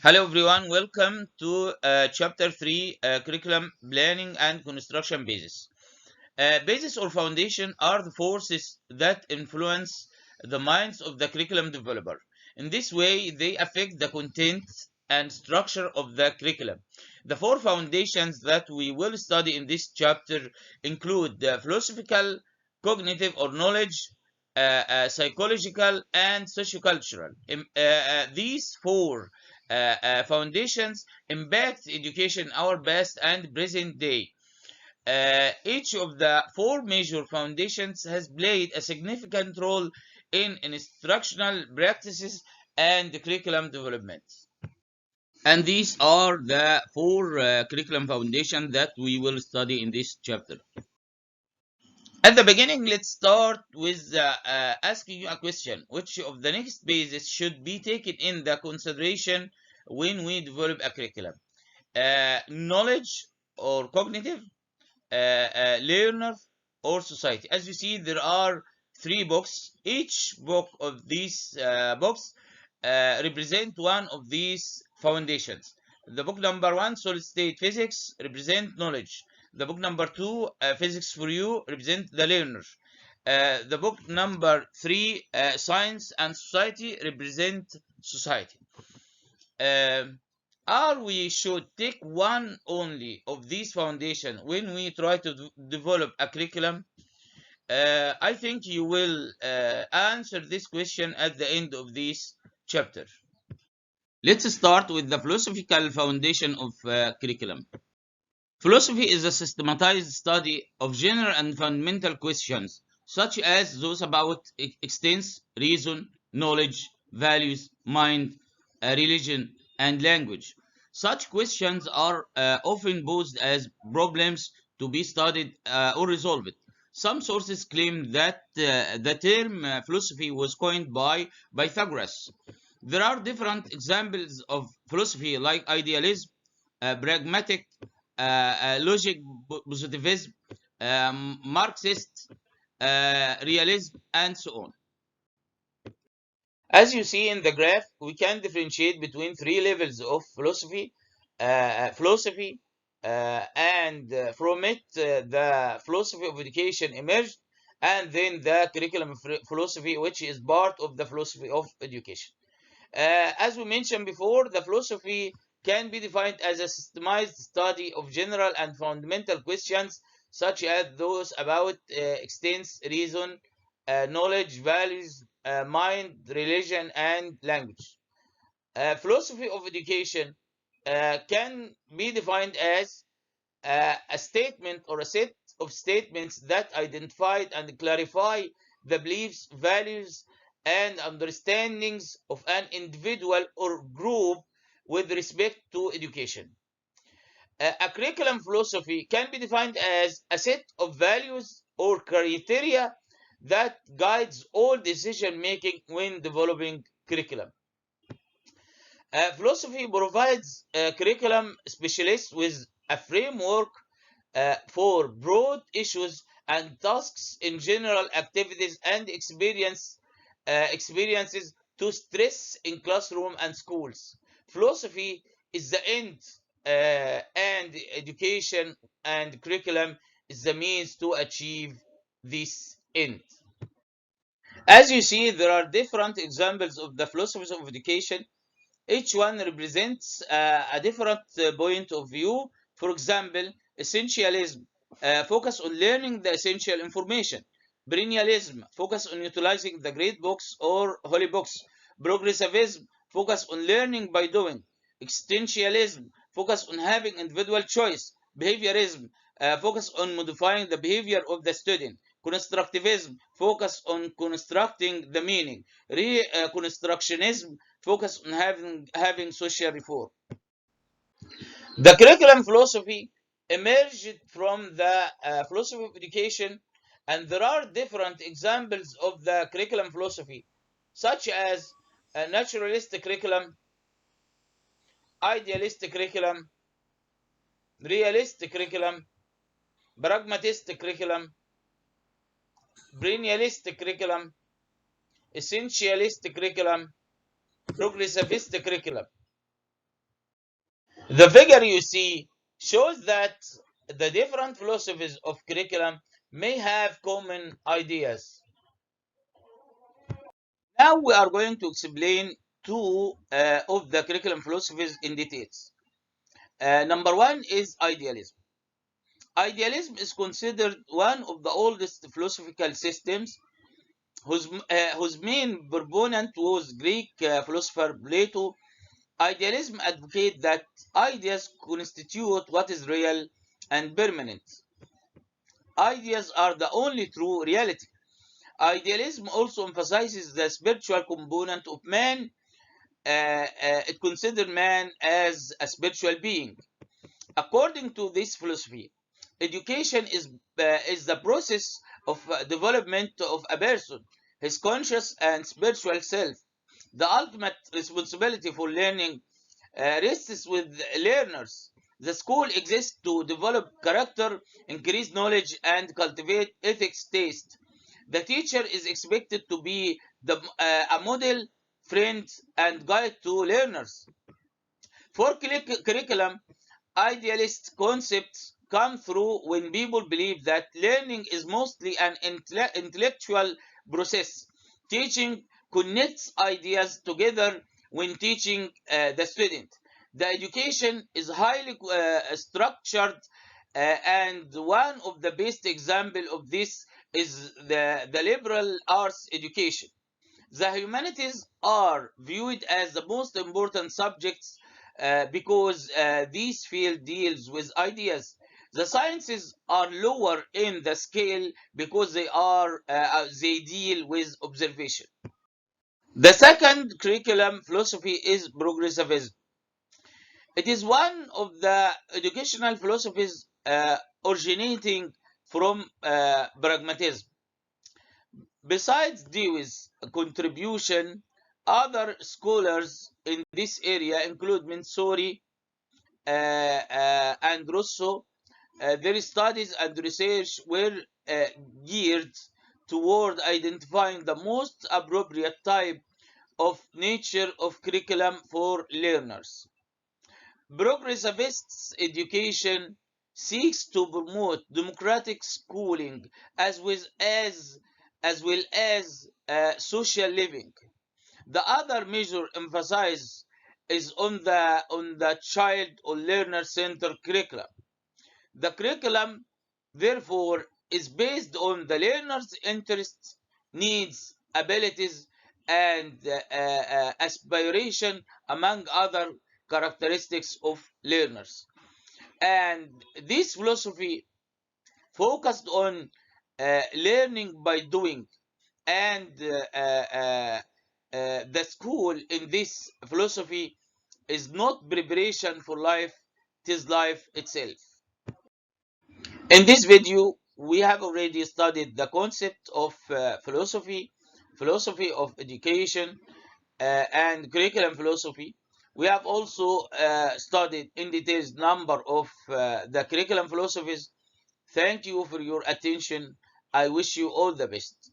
Hello everyone, welcome to chapter 3 curriculum planning and construction basis. Basis or foundation are the forces that influence the minds of the curriculum developer. In this way, they affect the content and structure of the curriculum. The four foundations that we will study in this chapter include the philosophical, cognitive or knowledge, psychological, and sociocultural. These four foundations impact education our past and present day. Each of the four major foundations has played a significant role in instructional practices and curriculum development. And these are the four curriculum foundations that we will study in this chapter. At the beginning, let's start with asking you a question. Which of the next bases should be taken in the consideration when we develop a curriculum? Knowledge or cognitive, learner or society. As you see, there are three books. Each book of these books represent one of these foundations. The book number one, solid state physics, represent knowledge. The book number two, physics for you, represent the learner. The book number three, science and society, represent society. Or we should take one only of these foundations when we try to develop a curriculum? I think you will answer this question at the end of this chapter. Let's start with the philosophical foundation of curriculum. Philosophy is a systematized study of general and fundamental questions, such as those about existence, reason, knowledge, values, mind, religion, and language. Such questions are often posed as problems to be studied or resolved. Some sources claim that the term philosophy was coined by Pythagoras. There are different examples of philosophy like idealism, pragmatic, logic, positivism, Marxist, realism, and so on. As you see in the graph, we can differentiate between three levels of philosophy. And from it, the philosophy of education emerged, and then the curriculum philosophy, which is part of the philosophy of education. As we mentioned before, the philosophy can be defined as a systemized study of general and fundamental questions, such as those about existence, reason, knowledge, values, mind, religion, and language. Philosophy of education can be defined as a statement or a set of statements that identify and clarify the beliefs, values, and understandings of an individual or group with respect to education. A curriculum philosophy can be defined as a set of values or criteria that guides all decision making when developing curriculum. Philosophy provides curriculum specialists with a framework for broad issues and tasks in general activities and experiences to stress in classroom and schools. Philosophy is the end, and education and curriculum is the means to achieve this end. As you see, there are different examples of the philosophies of education. Each one represents a different point of view. For example, essentialism focus on learning the essential information. Perennialism focus on utilizing the great books or holy books. Progressivism focus on learning by doing. Existentialism focus on having individual choice. Behaviorism focus on modifying the behavior of the student. Constructivism focus on constructing the meaning. Reconstructionism focus on having social reform. The curriculum philosophy emerged from the philosophy of education, and there are different examples of the curriculum philosophy, such as a naturalistic curriculum, idealistic curriculum, realistic curriculum, pragmatistic curriculum, perennialistic curriculum, essentialistic curriculum, progressivist curriculum. The figure you see shows that the different philosophies of curriculum may have common ideas. Now we are going to explain two of the curriculum philosophies in details. Number one is idealism. Idealism is considered one of the oldest philosophical systems whose main proponent was Greek philosopher Plato. Idealism advocates that ideas constitute what is real and permanent. Ideas are the only true reality. Idealism also emphasizes the spiritual component of man. It considers man as a spiritual being. According to this philosophy, education is the process of development of a person, his conscious and spiritual self. The ultimate responsibility for learning rests with learners. The school exists to develop character, increase knowledge, and cultivate ethics taste. The teacher is expected to be a model, friend, and guide to learners. For curriculum, idealist concepts come through when people believe that learning is mostly an intellectual process. Teaching connects ideas together when teaching the student. The education is highly structured, and one of the best examples of this is the liberal arts education. The humanities are viewed as the most important subjects because this field deals with ideas. The sciences are lower in the scale because they deal with observation. The second curriculum philosophy is progressivism. It is one of the educational philosophies originating from pragmatism. Besides Dewey's contribution, other scholars in this area include Montessori and Rousseau. Their studies and research were geared toward identifying the most appropriate type of nature of curriculum for learners. Progressivist education seeks to promote democratic schooling as well as social living. The other major emphasis is on the child or learner centered curriculum. The curriculum, therefore, is based on the learner's interests, needs, abilities, and aspiration, among other characteristics of learners. And this philosophy focused on learning by doing, and the school in this philosophy is not preparation for life, it is life itself. In this video, we have already studied the concept of philosophy of education, and curriculum philosophy. We have also studied in details number of the curriculum philosophies. Thank you for your attention. I wish you all the best.